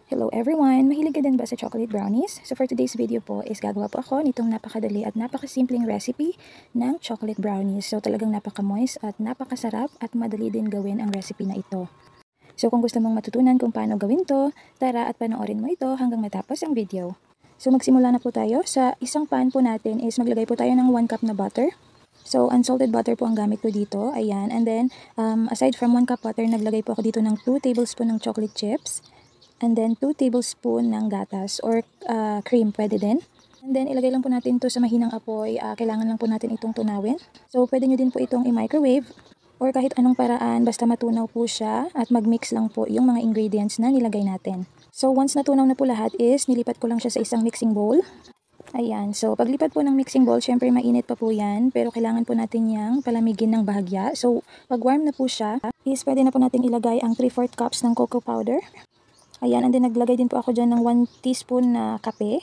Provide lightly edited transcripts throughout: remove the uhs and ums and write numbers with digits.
Hello everyone! Mahilig ka din ba sa chocolate brownies? So for today's video po is gagawa po ako nitong napakadali at napakasimpleng recipe ng chocolate brownies. So talagang napaka-moist at napakasarap at madali din gawin ang recipe na ito. So kung gusto mong matutunan kung paano gawin to, tara at panoorin mo ito hanggang matapos ang video. So magsimula na po tayo. Sa isang pan po natin is maglagay po tayo ng 1 cup na butter. So unsalted butter po ang gamit ko dito. Ayan. And then aside from 1 cup butter, naglagay po ako dito ng 2 tablespoon ng chocolate chips. And then 2 tablespoon ng gatas or cream, pwede din. And then ilagay lang po natin to sa mahinang apoy. Kailangan lang po natin itong tunawin. So pwede nyo din po itong i-microwave or kahit anong paraan basta matunaw po siya at mag-mix lang po yung mga ingredients na nilagay natin. So once natunaw na po lahat is nilipat ko lang siya sa isang mixing bowl. Ayan, so paglipat po ng mixing bowl, syempre mainit pa po yan, pero kailangan po natin yang palamigin ng bahagya. So pag warm na po siya, is pwede na po natin ilagay ang 3/4 cups ng cocoa powder. Ayan, and then naglagay din po ako dyan ng 1 teaspoon na kape.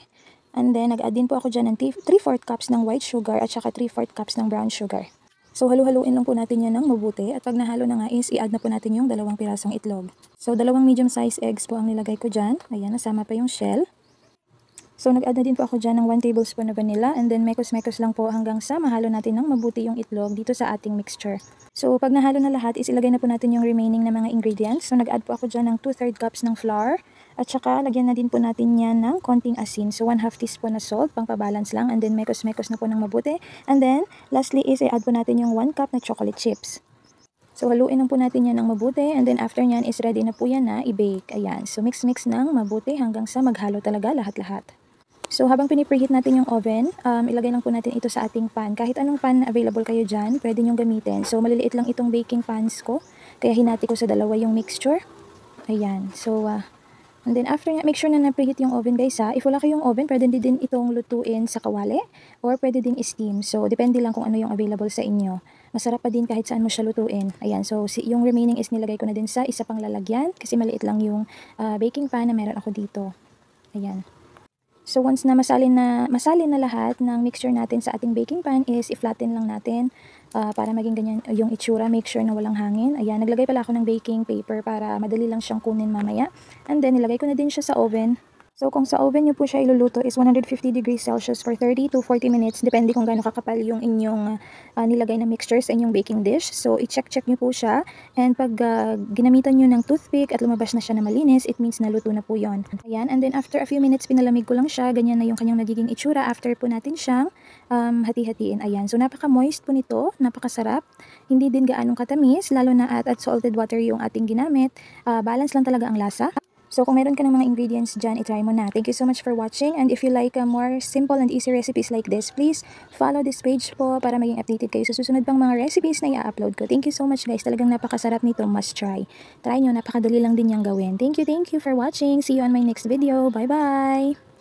And then nag-add din po ako dyan ng 3/4 cups ng white sugar at saka 3/4 cups ng brown sugar. So halu-haluin lang po natin yan ng mabuti. At pag nahalo na nga is i-add na po natin yung 2 pirasong itlog. So 2 medium size eggs po ang nilagay ko dyan. Ayan, nasama pa yung shell. So nag-add na din po ako dyan ng 1 tablespoon na vanilla and then mekos-mekos lang po hanggang sa mahalo natin ng mabuti yung itlog dito sa ating mixture. So pag nahalo na lahat is ilagay na po natin yung remaining na mga ingredients. So nag-add po ako dyan ng 2/3 cups ng flour at saka lagyan na din po natin yan ng konting asin. So 1/2 teaspoon na salt, pang pabalance lang, and then mekos-mekos na po ng mabuti. And then lastly is i-add po natin yung 1 cup na chocolate chips. So haluin lang po natin yan ng mabuti and then after nyan is ready na po yan na i-bake. Ayan, so mix-mix ng mabuti hanggang sa maghalo talaga lahat-lahat. So habang pinipreheat natin yung oven, ilagay lang po natin ito sa ating pan. Kahit anong pan available kayo dyan, pwede nyong gamitin. So maliliit lang itong baking pans ko, kaya hinati ko sa dalawa yung mixture. Ayan, so and then after nga, make sure na na-preheat yung oven guys ha. If wala kayong oven, pwede din itong lutuin sa kawali or pwede din steam. So depende lang kung ano yung available sa inyo. Masarap pa din kahit saan mo siya lutuin. Ayan, so yung remaining is nilagay ko na din sa isa pang lalagyan kasi maliit lang yung baking pan na meron ako dito. Ayan. So once na masalin na lahat ng mixture natin sa ating baking pan is i-flatten lang natin para maging ganyan yung itsura. Make sure na walang hangin. Ayan, naglagay pala ako ng baking paper para madali lang siyang kunin mamaya. And then nilagay ko na din siya sa oven. So kung sa oven nyo po siya iluluto is 150 degrees Celsius for 30 to 40 minutes. Depende kung gaano kakapal yung inyong nilagay na mixture sa inyong baking dish. So i-check nyo po siya. And pag ginamitan nyo ng toothpick at lumabas na siya na malinis, it means naluto na po yon. Ayan, and then after a few minutes pinalamig ko lang siya. Ganyan na yung kanyang nagiging itsura after po natin siyang hati-hatiin. Ayan, so napaka-moist po nito, napakasarap. Hindi din gaanong katamis, lalo na at salted water yung ating ginamit. Balance lang talaga ang lasa. So kung meron ka ng mga ingredients dyan, itry mo na. Thank you so much for watching. And if you like more simple and easy recipes like this, please follow this page po para maging updated kayo sa susunod pang mga recipes na i-upload ko. Thank you so much guys. Talagang napakasarap nito. Must try. Try nyo. Napakadali lang din yung gawin. Thank you for watching. See you on my next video. Bye-bye!